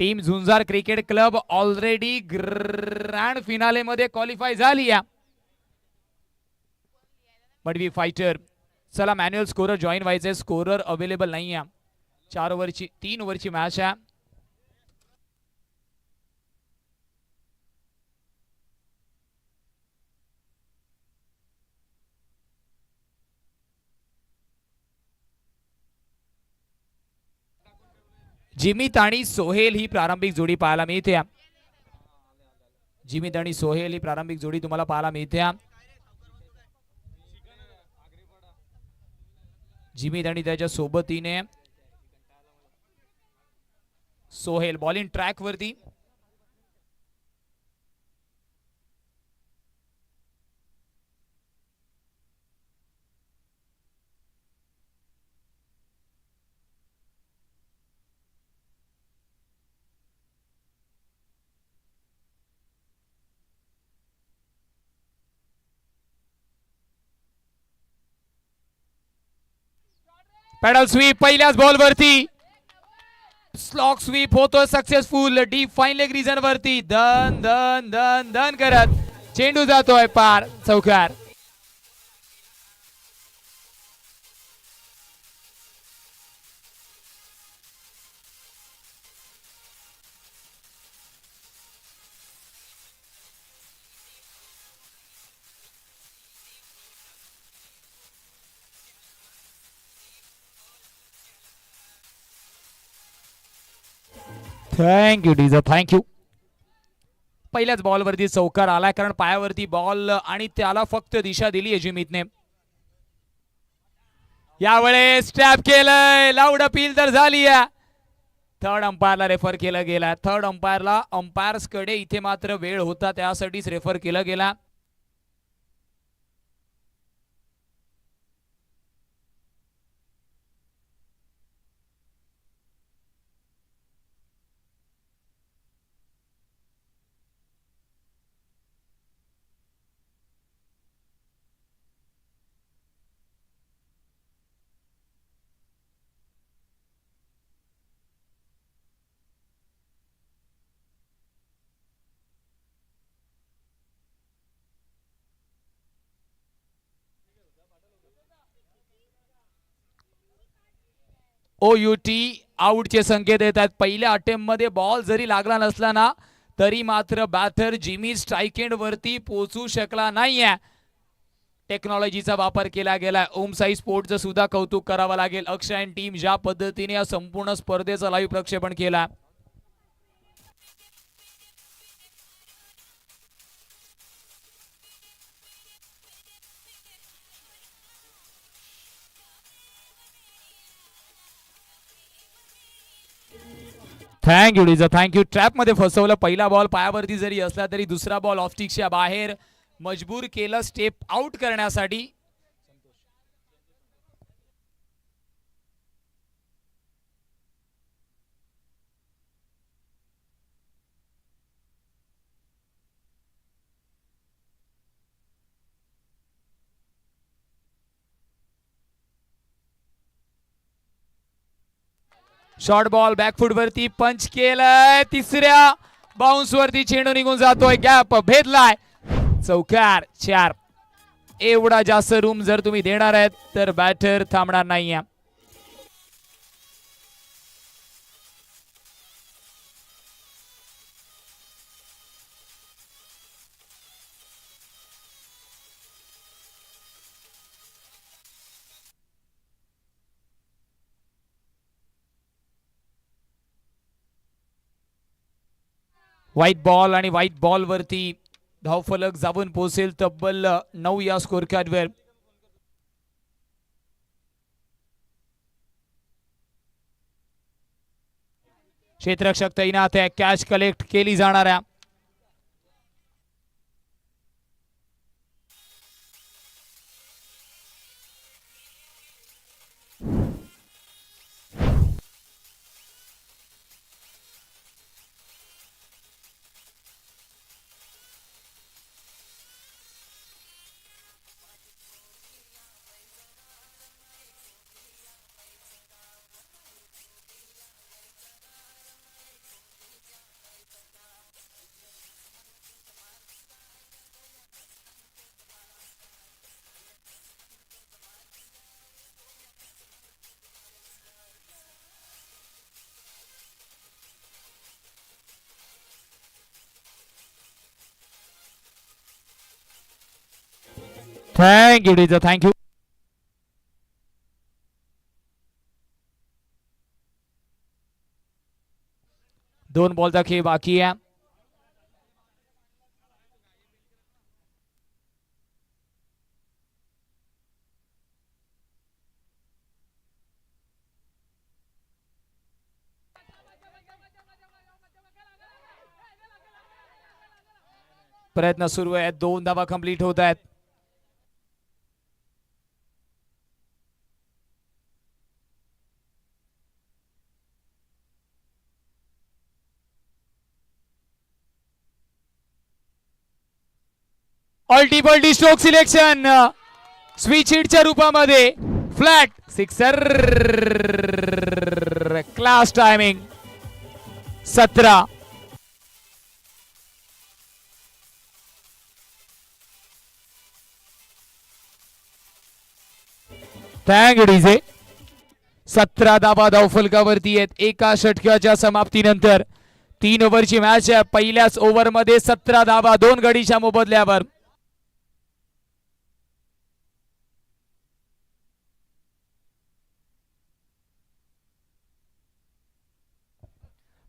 Team Jhunjar cricket club already grand finale मध्ये qualify झाली आहे. मडवी फायटर चला मॅन्युअल स्कोरर जॉईन व्हायचे. स्कोरर अवेलेबल नाही आहे. 3 ओव्हरची मॅच आहे. जिमित आणि सोहेल ही प्रारंभिक जोडी पाहायला मिळते. जिमित आणि सोहेल ही प्रारंभिक जोडी तुम्हाला पाहायला मिळते. जिमित आणि त्याच्या सोबतीने सोहेल बॉलिंग ट्रॅक वरती. पॅडल स्वीप पहिल्याच बॉल वरती. स्लॉक स्वीप होतो successful. Deep fine leg region वरती धन धन धन धन करत चेंडू जातोय पार. चौकार. Thank you डीजर thank you. पहिल्याच बॉलवरती चौकार आलाय कारण पायावरती बॉल आणि त्याला फक्त दिशा दिली आहे जिमितने. यावेळेस टॅप केलंय. लाऊड अपील तर झाली आहे. थर्ड अंपायरला रेफर केलं गेला. थर्ड अंपायरला अंपायर्स कडे इथे मात्र वेळ होता त्यासाठीच रेफर केलं गेला. OUT आउटचे संकेत येतात. पहिल्या अटेम्प्ट मध्ये बॉल जरी लागला नसला ना तरी मात्र बॅटर जिमी स्ट्राईक एंड वरती पोहोचू शकला नाहीये. टेक्नॉलॉजीचा वापर केला गेला. ओम साई स्पोर्टचं सुद्धा कौतुक करावं लागेल. अक्षय टीम ज्या पद्धतीने या संपूर्ण स्पर्धेचं लाईव्ह प्रक्षेपण केला. Thank you डीजर thank you. ट्रॅप मध्ये फसवलं. पहिला बॉल पायावरती जरी असला तरी दुसरा बॉल ऑफस्टिकच्या बाहेर मजबूर केलं स्टेप आउट करण्यासाठी. शॉर्ट बॉल बॅकफुट वरती पंच केलंय. तिसऱ्या बाउन्स वरती चेंडू निघून जातोय. गॅप भेदलाय. चौकार. 4. एवढा जास्त रूम जर तुम्ही देणार आहेत तर बॅटर थांबणार नाहीये. व्हाईट बॉल आणि व्हाईट बॉल वरती धावफलक जाऊन पोहोचेल तब्बल 9 या स्कोर कार्डवर. क्षेत्ररक्षक तैनात आहे. कॅच कलेक्ट केली जाणार आहे. Thank you डीजर, thank you. दोन बॉलचा खेळ बाकी आहे. प्रयत्न सुरू आहेत, 2 धावा कंप्लीट होत आहेत. अल्टी स्ट्रोक सिलेक्शन स्विच हिटच्या रूपामध्ये flat sixer. Class timing 17. Thank you DJ. 17 धावा धावफलकावरती आहेत एका षटकाच्या समाप्तीनंतर. 3 ओव्हरची मॅच आहे. पहिल्याच ओव्हरमध्ये 17 धावा 2 गडीच्या मोबदल्यावर.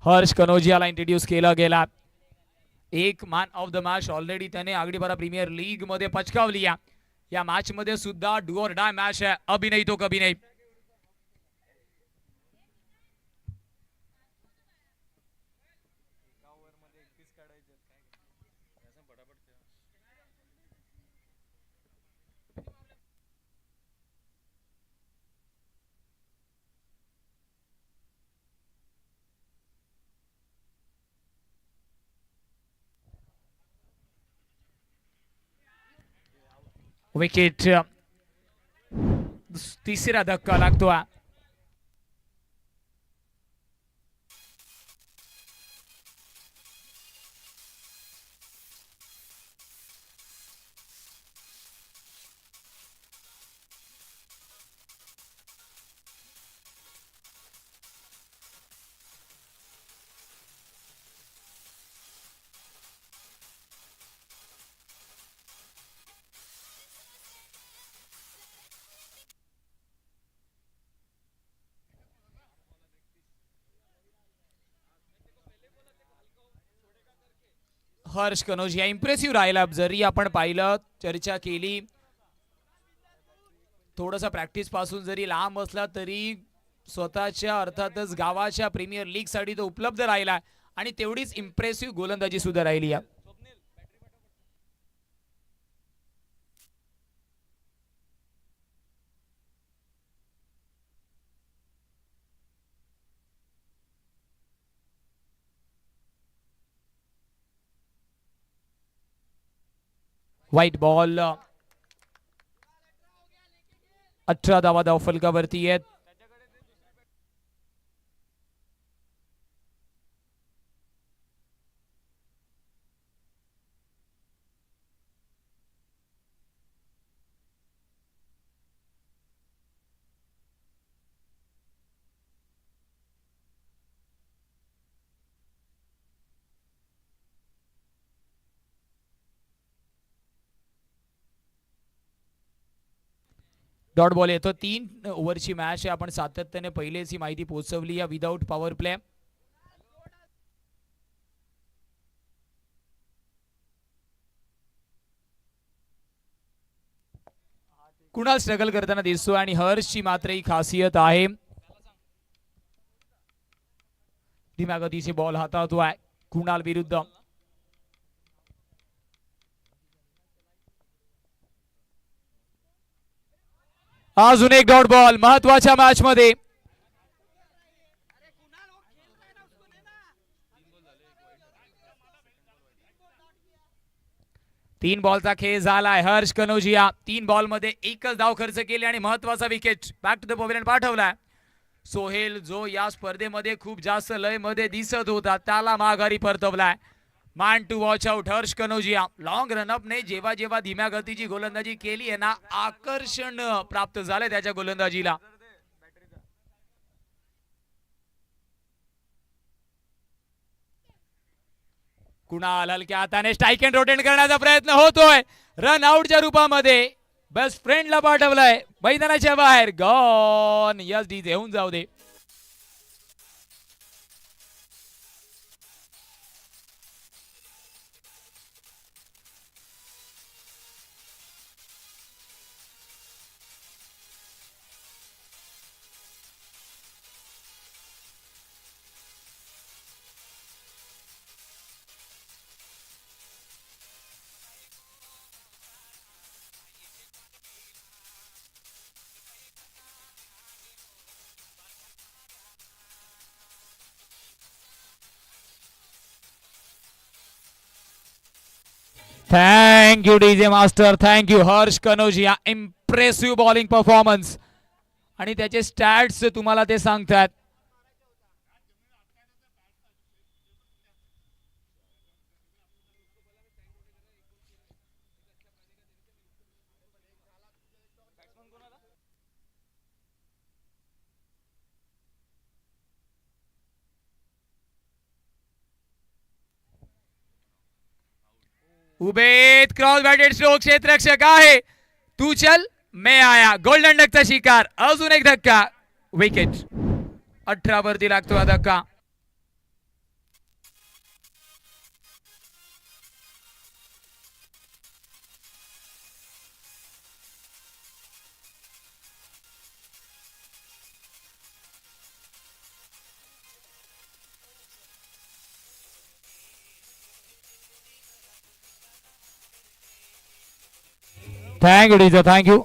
हर्ष कनोजियाला इंट्रोड्यूस केला गेला. एक man of the match already त्याने आगडीपारा प्रीमियर लीग मध्ये पचकावली. या मॅच मध्ये सुद्धा डू ऑर डाय मॅच आहे. अभी नहीं तो कभी नहीं. विकेट. तिसरा धक्का लागतो. हर्ष कनोजिया इम्प्रेसिव्ह राहिला. जरी आपण पाहिलं, चर्चा केली, थोडंसं प्रॅक्टिस पासून जरी लांब असला तरी स्वतःच्या अर्थातच गावाच्या प्रीमियर लीग साठी तो उपलब्ध राहिला आणि तेवढीच इम्प्रेसिव्ह गोलंदाजी सुद्धा राहिली. White ball. 18 धावा धावफलकावरती आहेत. डॉट बॉल येतो. 3 ओव्हरची मॅच आहे. आपण सातत्याने पहिलेच ही माहिती पोहोचवली या without power play. Kunal struggle करताना दिसतो आणि हर्षची मात्र ही खासियत आहे. धीम्या गतीचे बॉल हाताळतोय कुणाल विरुद्ध. अजून एक डॉट बॉल महत्वाच्या मॅच मध्ये. तीन बॉलचा खेळ झालाय. हर्ष कनोजिया 3 बॉल मध्ये एकच धाव खर्च केली आणि महत्वाचा wicket back to the pavilion पाठवलाय. सोहेल जो या स्पर्धेमध्ये खूप जास्त लय मध्ये दिसत होता त्याला माघारी परतवलाय. Man to watch out Harsh Kanojia. Long runup ने जेव्हा जेव्हा धीम्या गतीची गोलंदाजी केली आहे ना, आकर्षण प्राप्त झालंय त्याच्या गोलंदाजीला. कुणाल हलक्या हाताने स्ट्राइक अँड रोटेट करण्याचा प्रयत्न होतोय. रन आउटच्या रूपामध्ये बेस्ट फ्रेंडला पाठवलंय मैदानाच्या बाहेर. गॉन. यस डी देऊन जाऊ दे. Thank you DJ master. Thank you Harsh Kanojia. Impressive bowling performance आणि त्याचे स्टॅट्स तुम्हाला ते सांगतात. Ubed cross batted stroke. क्षेत्ररक्षक आहे. तू चल मैं आया. गोल्डन डकचा शिकार. अजून एक धक्का. विकेट. 18 वरती लागतो हा धक्का. Thank you DJ. थँक्यू.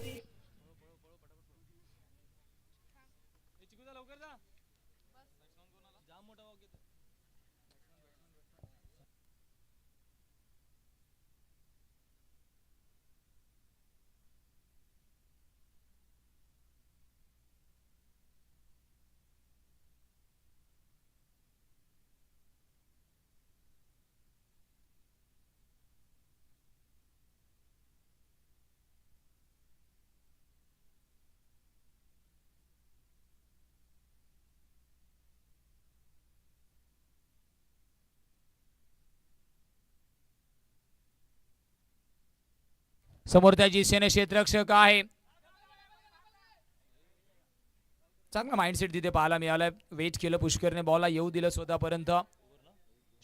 समोर त्याची सेने क्षेत्ररक्षक आहे. चांगला माइंडसेट तिथे पाहायला मिळालाय. वेट केलं पुष्करने. बॉलला येऊ दिलं स्वतःपर्यंत.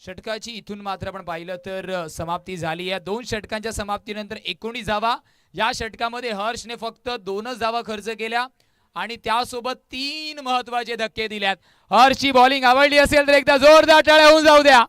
षटकाची इथून मात्र आपण पाहिलं तर समाप्ती झाली आहे. 2 षटकांच्या समाप्तीनंतर 19 धावा. या षटकामध्ये हर्षने फक्त 2च धावा खर्च केल्या आणि त्यासोबत 3 महत्वाचे धक्के दिल्यात. हर्षची बॉलिंग आवडली असेल तर एकदा जोरदार टाळ्या होऊन जाऊ द्या.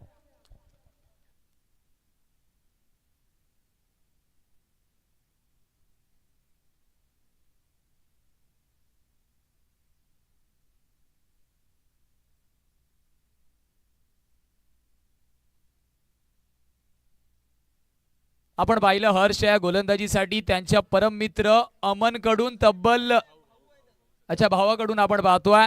आपण पाहिलं हर्ष या गोलंदाजीसाठी त्यांच्या परम मित्र अमन कडून तब्बल अच्छा भावाकडून आपण पाहतोय.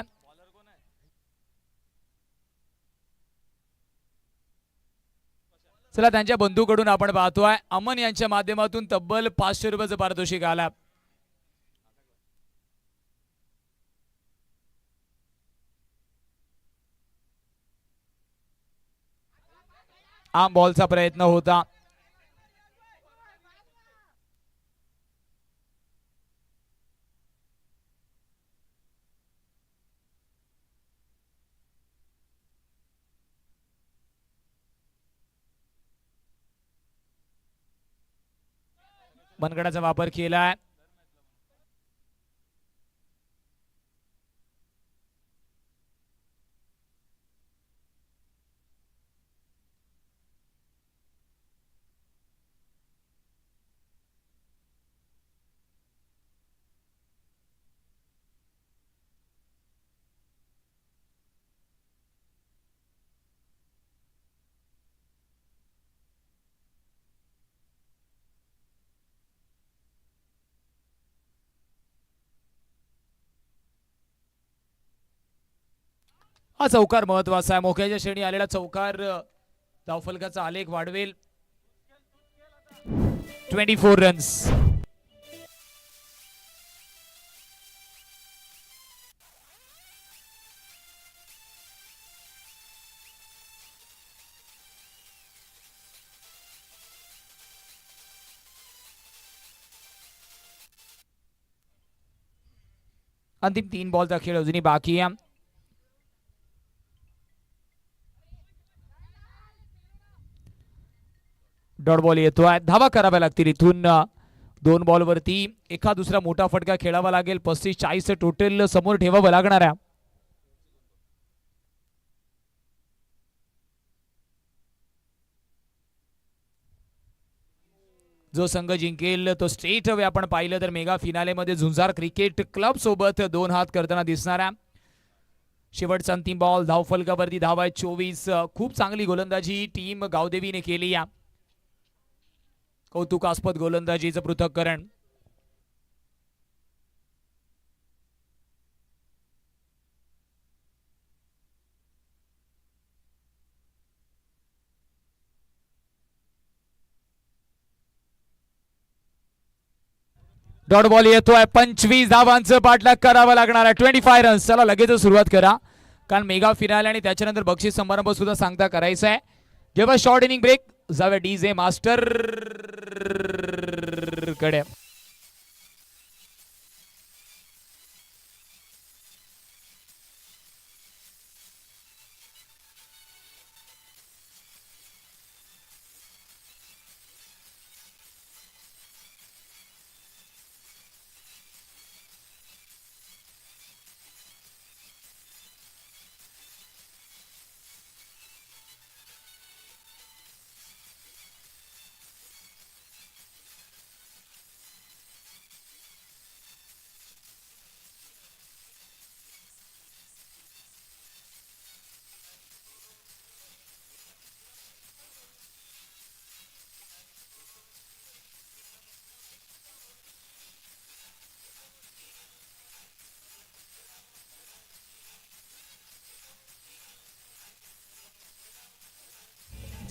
चला त्यांच्या बंधूकडून आपण पाहतोय. अमन यांच्या माध्यमातून तब्बल 500 रुपयाचं पारितोषिक आला. आम बॉलचा प्रयत्न होता. मनगडाचा वापर केलाय. हा चौकार महत्वाचा आहे. मोक्याच्या श्रेणी आलेला चौकार धावफलकाचा आलेख वाढवेल. 24 रन्स. अंतिम 3 बॉलचा खेळ अजूनही बाकी आहे. डॉट बॉल येतोय. धावा कराव्या लागतील इथून. 2 बॉलवरती एका दुसरा मोठा फटका खेळावा लागेल. 35-40 टोटल समोर ठेवावं लागणार आहे. जो संघ जिंकेल तो स्ट्रेट अवे आपण पाहिलं तर मेगा फिनालेमध्ये झुंजार क्रिकेट क्लब सोबत 2 हात करताना दिसणार आहे. शेवटचा अंतिम बॉल. धावफलकावरती धावा 24. खूप चांगली गोलंदाजी टीम गावदेवीने केली. या कौतुकास्पद गोलंदाजीचं पृथक्करण. डॉट बॉल येतोय. 25 धावांचं पाठलाग करावं लागणार आहे. 25 रन्स. चला लगेच सुरुवात करा कारण मेगा फिनाले आणि त्याच्यानंतर बक्षीस समारंभ सुद्धा सांगता करायचा आहे. जेव्हा शॉर्ट इनिंग ब्रेक जाऊया डीजे मास्टर कडे.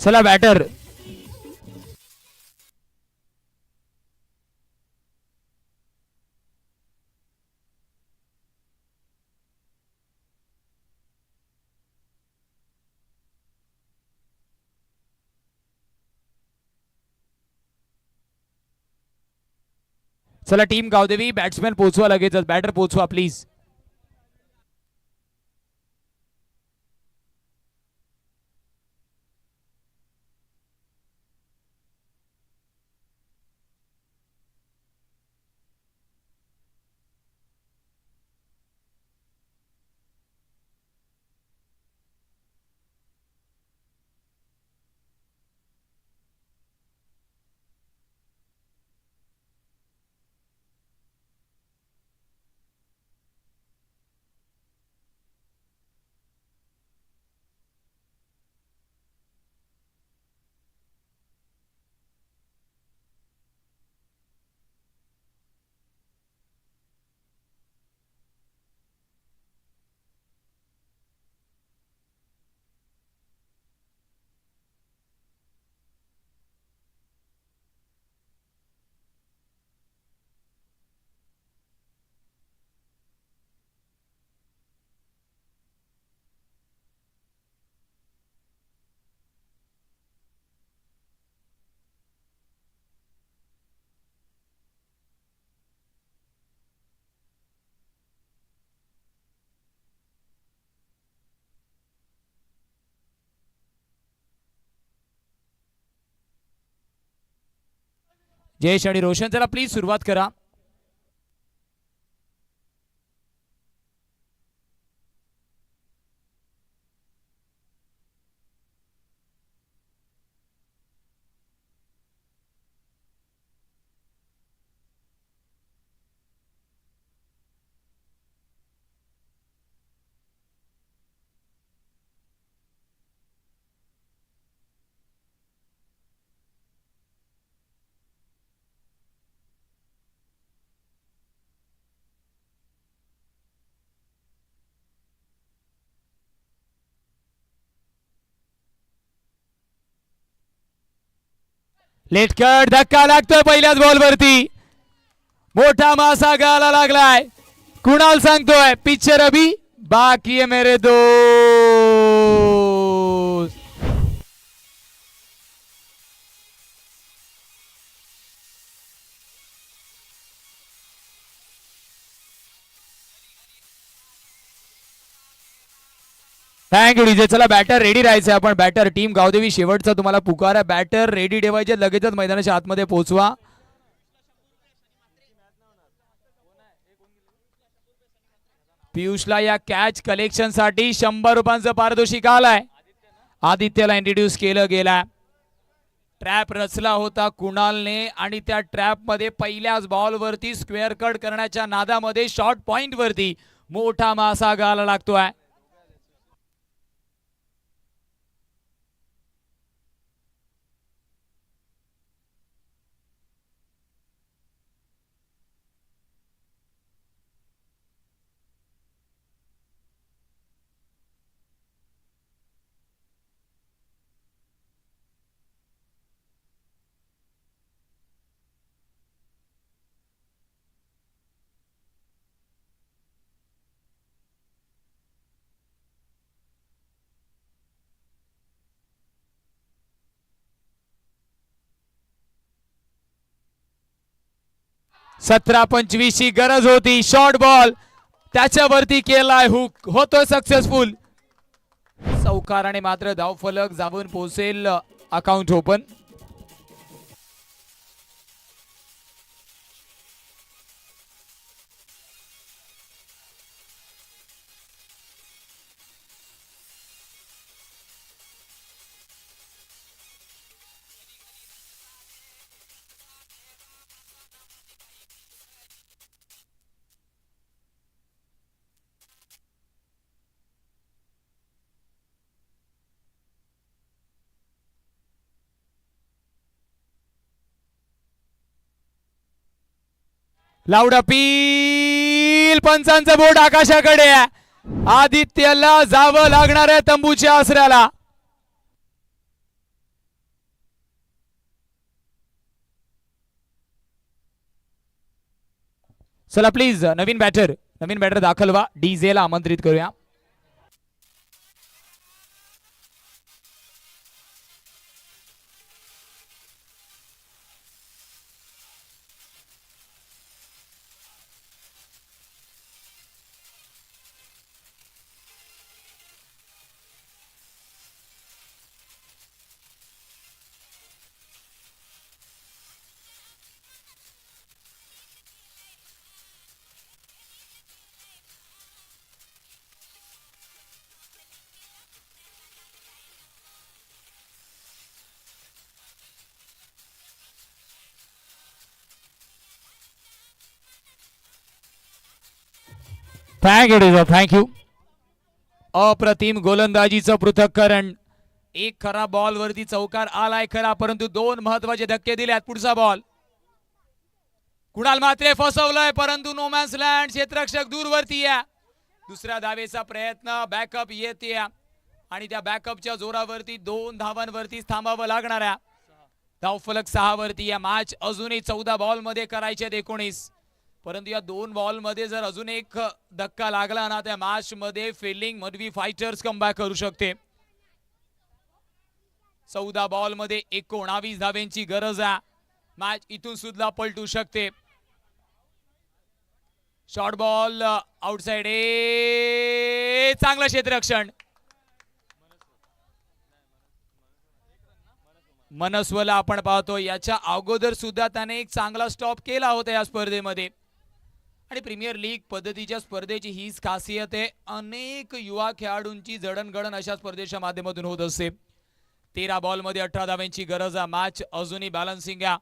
चला बॅटर. चला टीम गावदेवी बॅट्समॅन पोहोचवा लगेचच. बॅटर पोहोचवा प्लीज. जयेश आणि रोशन चला प्लीज सुरुवात करा. लेटकट धक्का लागतोय पहिल्याच बॉलवरती. मोठा मासा गाला लागलाय. कुणाल सांगतोय पिक्चर अभी बाकी है मेरे दोस्त. Thank you DJ. चला बॅटर रेडी राहायचंय आपण. बॅटर टीम गावदेवी शेवटचा तुम्हाला पुकार आहे. बॅटर रेडी ठेवायचे, लगेचच मैदानाच्या आतमध्ये पोहोचवा. पियुषला या कॅच कलेक्शन साठी 100 रुपयांचं पारितोषिक आलाय. आदित्यला इंट्रोड्यूस केलं गेला. ट्रॅप रचला होता कुणालने आणि त्या ट्रॅप मध्ये पहिल्याच बॉल वरती स्क्वेअर कट करण्याच्या नादामध्ये शॉर्ट पॉइंट वरती मोठा मासा गाला लागतोय. सतरा 25 ची गरज होती. शॉर्ट बॉल त्याच्यावरती केलाय हुक, होतोय सक्सेसफुल. चौकाराने मात्र धावफलक जाऊन पोहोचेल. Account open. Loud appeal. पंचांचा बोट आकाशाकडे. आदित्यला जावं लागणार आहे तंबूच्या आसऱ्याला. चला प्लीज नवीन बॅटर दाखल व्हा. डीजे ला आमंत्रित करूया. थँक्यू. अप्रतिम गोलंदाजीचं पृथक्करण. एक खरा बॉल वरती चौकार आलाय खरा, परंतु दोन महत्वाचे धक्के दिलेत. पुढचा बॉल कुणाल मात्रे फसवलंय, परंतु नोमॅन्स लँड. क्षेत्ररक्षक दूरवरती आहे. दुसऱ्या धावेचा प्रयत्न. बॅकअप येते आणि त्या बॅकअपच्या जोरावरती 2 धावांवरती थांबावं लागणार आहे. धावफलक 6 वरती आहे. मॅच अजूनही 14 बॉल मध्ये करायचे 19, परंतु या 2 बॉल मध्ये जर अजून एक धक्का लागला ना त्या मॅच मध्ये फिल्डिंग मधवी फायटर्स कमबॅक करू शकते. 14 बॉल मध्ये 19 धावेंची गरज आहे. मॅच इथून सुद्धा पलटू शकते. Short ball outside. चांगलं क्षेत्ररक्षण. मनस्वला आपण पाहतो याच्या अगोदर सुद्धा त्याने एक चांगला स्टॉप केला होता या स्पर्धेमध्ये. आणि प्रीमियर लीग पद्धतीच्या स्पर्धेची हीच खासियत आहे. अनेक युवा खेळाडूंची जडणघडण अशा स्पर्धेच्या माध्यमातून होत असते. 13 बॉल मध्ये 18 धावांची गरज आहे. मॅच अजूनही बॅलन्सिंग आहे,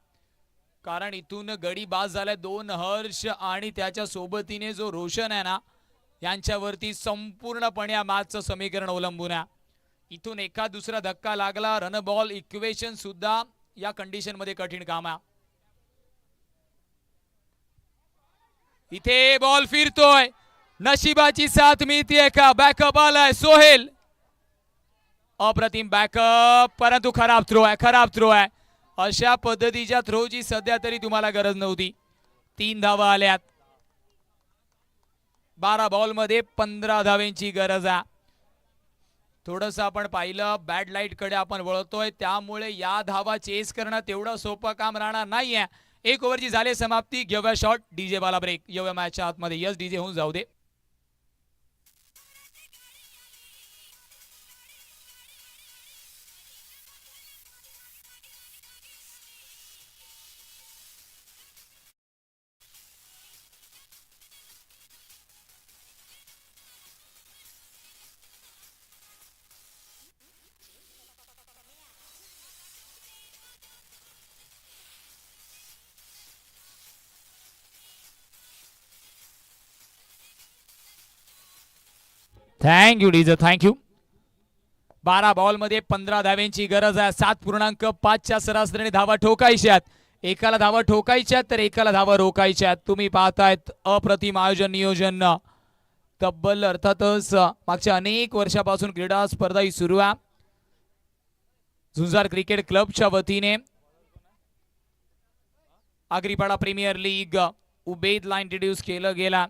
कारण इथून गडी बाद झालाय 2 हर्ष आणि त्याच्या सोबतीने जो रोशन आहे ना, यांच्यावरती संपूर्णपणे या मॅचचं समीकरण अवलंबून आहे. इथून एका दुसरा धक्का लागला, रन बॉल इक्वेशन सुद्धा या कंडिशन मध्ये कठीण काम आहे. इथे बॉल फिरतोय. नशिबाची साथ मिळते का? बॅकअप आलाय सोहेल. अप्रतिम बॅकअप, परंतु खराब थ्रो आहे. अशा पद्धतीच्या थ्रोची सध्या तरी तुम्हाला गरज नव्हती. 3 धावा आल्यात. 12 बॉल मध्ये 15 धावेंची गरज आहे. थोडंसं आपण पाहिलं बॅड लाईट कडे आपण वळतोय, त्यामुळे या धावा चेस करणं तेवढं सोपं काम राहणार नाहीये. 1 ओव्हरची झाली समाप्ती. घेऊया शॉट. डीजे बाला ब्रेक. येऊया मॅचच्या आतमध्ये. यस डीजे होऊन जाऊ दे. Thank you डीजर, thank you. 12 बॉलमध्ये 15 धाव्यांची गरज आहे. 7.5च्या सरासरीने धावा ठोकायच्यात. एकाला धावा ठोकायच्यात तर एकाला धावा रोकायच्यात. तुम्ही पाहतायत अप्रतिम आयोजन नियोजन. तब्बल अर्थातच मागच्या अनेक वर्षापासून क्रीडा स्पर्धा ही सुरू आहे. झुंजार क्रिकेट क्लबच्या वतीने आगरीपाडा प्रीमियर लीग उबेदला इंट्रोड्यूस केलं गेला.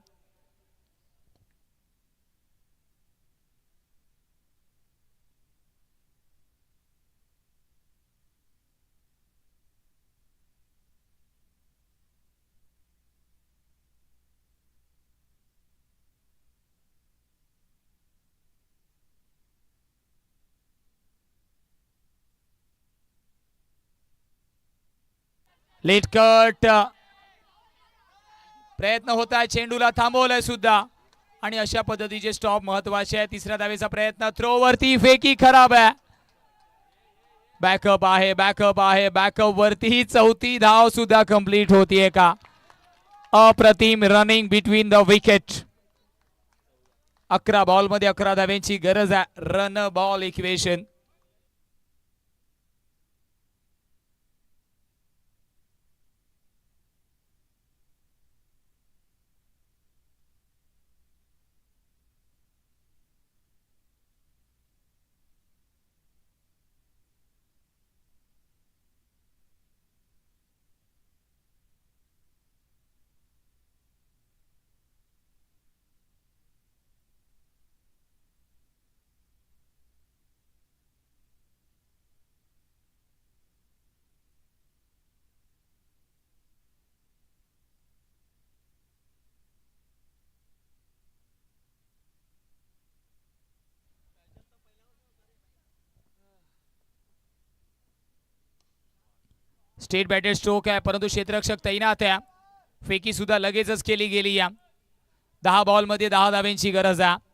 लेट कट प्रयत्न होत आहे, चेंडूला थांबवलंय सुद्धा आणि अशा पद्धतीचे स्टॉप महत्वाचे आहे. तिसऱ्या धावेचा प्रयत्न, थ्रो वरती, फेकी खराब आहे. बॅकअप आहे, बॅकअप आहे, बॅकअप वरती. चौथी धाव सुद्धा कंप्लीट होतीये का? अप्रतिम running between the wicket. 11 ball मध्ये 11 धाव्यांची गरज आहे. Run ball equation. State batted stroke आहे परंतु क्षेत्ररक्षक तैनात आहे. फेकी सुद्धा लगेचच केली गेली. या 10 बॉल मध्ये 10 धाव्यांची गरज आहे.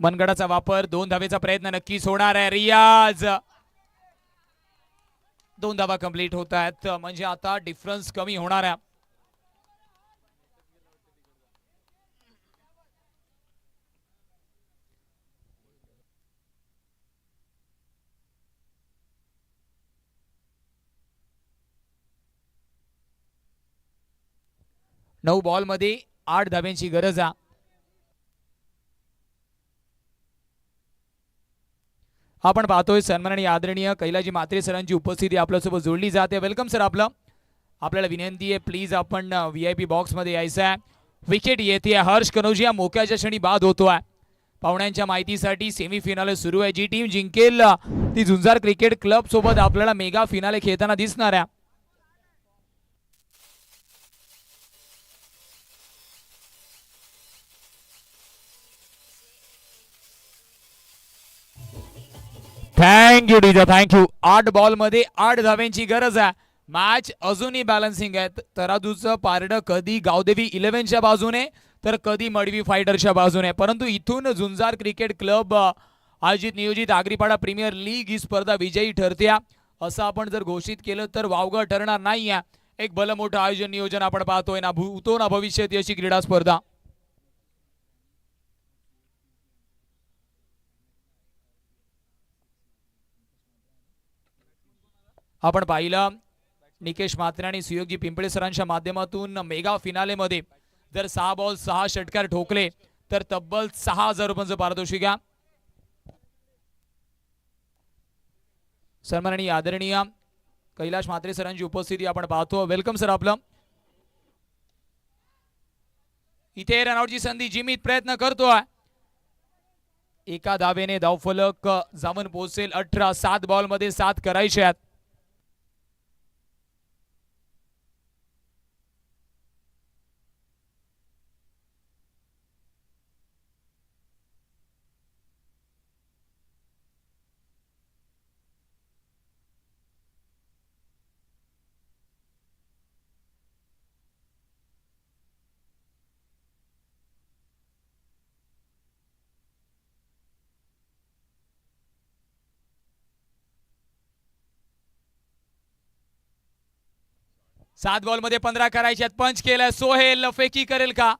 मनगडाचा वापर, 2 धावेचा प्रयत्न नक्कीच होणार आहे. रियाज 2 धावा कंप्लीट होत आहेत म्हणजे आता डिफरन्स कमी होणार आहे. नऊ बॉल मध्ये 8 धाव्यांची गरज आहे. आपण पाहतोय सन्माननीय आदरणीय कैलाजी म्हात्रे सरांची उपस्थिती आपल्यासोबत जोडली जाते. Welcome sir. आपल्याला विनंती आहे प्लीज आपण VIP बॉक्स मध्ये यायचं आहे. विकेट येते. हर्ष कनौजिया मोक्याच्या क्षणी बाद होतोय. पाहुण्यांच्या माहितीसाठी सेमी फिनाले सुरू आहे. जी टीम जिंकेल ती झुंजार क्रिकेट क्लब सोबत आपल्याला मेगा फिनाले खेळताना दिसणार आहे. Thank you डीजा, thank you. 8 बॉल मध्ये 8 धाव्यांची गरज आहे. मॅच अजूनही बॅलन्सिंग आहे. तराजूचं पारडं कधी गावदेवी 11च्या बाजूने तर कधी मडवी फायटरच्या बाजूने. परंतु इथून झुंजार क्रिकेट क्लब आयोजित नियोजित आगरीपाडा प्रीमियर लीग ही स्पर्धा विजयी ठरते असं आपण जर घोषित केलं तर वावगं ठरणार नाही. एक भलं मोठं आयोजन नियोजन आपण पाहतोय ना भूतो ना भविष्यात अशी क्रीडा स्पर्धा. आपण पाहिलं निकेश म्हात्रे आणि सुयोगी पिंपळे सरांच्या माध्यमातून मेगा फिनाले मध्ये जर 6 बॉल 6 षटकार ठोकले तर तब्बल 6000 रुपयांचं पारितोषिक आहे. सन्माननीय आदरणीय कैलाश म्हात्रे सरांची उपस्थिती आपण पाहतो. Welcome sir. इथे रनआउटची संधी. जिमीत प्रयत्न करतोय. एका धावेने धावफलक जाऊन पोहोचेल 18. 7 बॉल मध्ये 7 करायचे आहेत. 7 बॉल मध्ये 15 करायचे आहेत. पंच केलाय सोहेल, फेकी करेल का?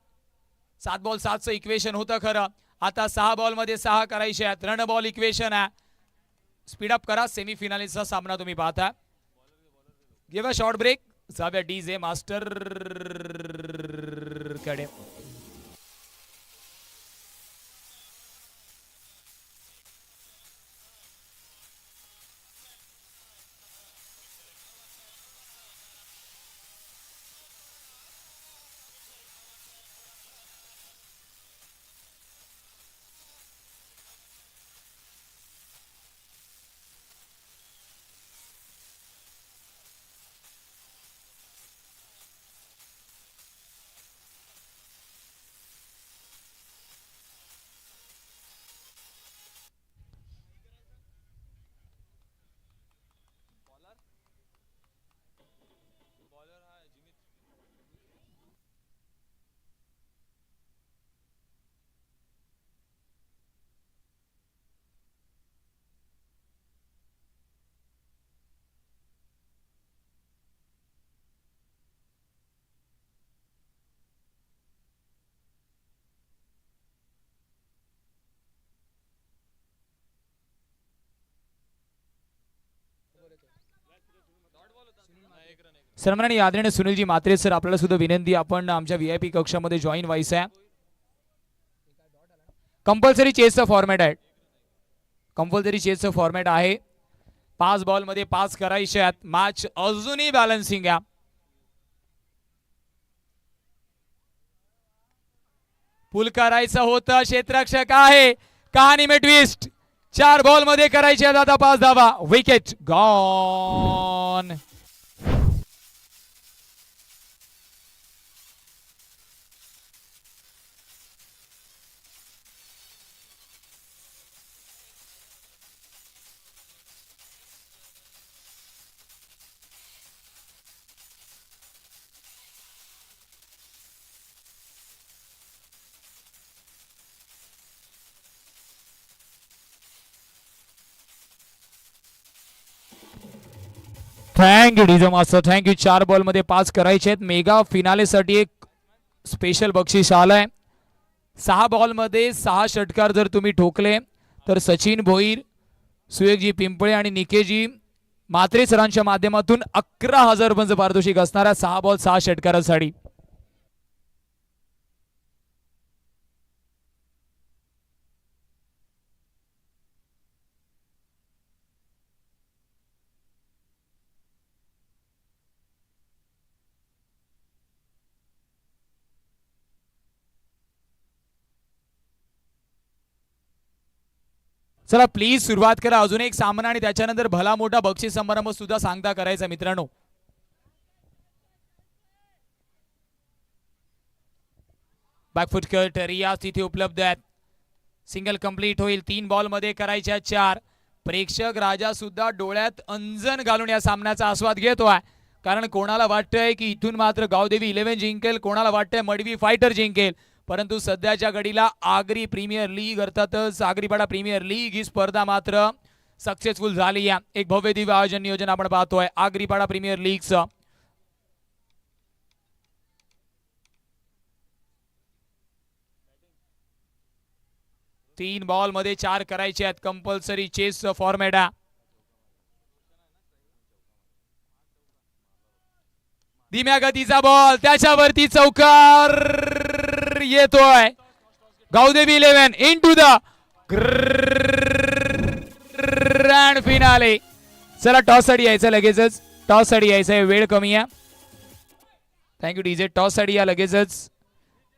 7 बॉल 7चं इक्वेशन होतं खरं. आता 6 बॉल मध्ये 6 करायचे आहेत. रन बॉल इक्वेशन आहे. स्पीड अप करा. सेमीफायनलचा सामना तुम्ही पाहता. Give a short break. जाऊया डीजे मास्टर कडे. सन्माननीय आदरणीय सुनीलजी म्हात्रे सर, आपल्याला सुद्धा विनंती, आपण आमच्या व्हीआयपी कक्षामध्ये जॉईन व्हायचं आहे. कंपल्सरी चेसचा फॉर्मॅट आहे. कंपल्सरी चेसचं फॉर्मॅट आहे. 5 बॉल मध्ये 5 करायचे आहेत. मॅच अजूनही बॅलन्सिंग आहे. पुल करायचं होतं. क्षेत्ररक्षक आहे. कहाणी में ट्विस्ट. 4 बॉल मध्ये करायचे आहेत. आता 5 धावा. Wicket gone. Thank you DJ master, thank you. 4 ball मध्ये 5 करायचे आहेत. मेगा फिनालेसाठी एक स्पेशल बक्षीस आलंय. 6 बॉल मध्ये 6 षटकार जर तुम्ही ठोकले तर सचिन भोईर, सुयोगजी पिंपळे आणि निकेजी म्हात्रे सरांच्या माध्यमातून 11,000 रुपयांचं पारितोषिक असणाऱ्या 6 बॉल 6 षटकारासाठी. चला प्लीज सुरुवात करा. अजून एक सामना आणि त्याच्यानंतर भला मोठा बक्षीस समारंभ सुद्धा सांगता करायचा मित्रांनो. बॅकफुट कट रियाज तिथे उपलब्ध आहेत. सिंगल कंप्लीट होईल. 3 बॉल मध्ये करायच्या 4. प्रेक्षक राजा सुद्धा डोळ्यात अंजन घालून या सामन्याचा आस्वाद घेतोय. कारण कोणाला वाटतंय की इथून मात्र गावदेवी 11 जिंकेल, कोणाला वाटतंय मडवी फायटर जिंकेल. परंतु सध्याच्या घडीला आगरी प्रीमियर लीग अर्थातच आगरीपाडा प्रीमियर लीग ही स्पर्धा मात्र सक्सेसफुल झाली आहे. एक भव्य दिव्य आयोजन नियोजन आपण पाहतोय आगरीपाडा प्रीमियर लीगचं. तीन बॉल मध्ये 4 करायचे आहेत. कंपल्सरी चेस फॉर्मॅट आहे. धीम्या गतीचा बॉल, त्याच्यावरती चौकार येतोय. Gavdevi 11 into the grand finale. चला टॉस साठी यायचं लगेचच. टॉस साठी यायचं, वेळ कमी आहे. Thank you DJ. टॉस साठी या लगेचच.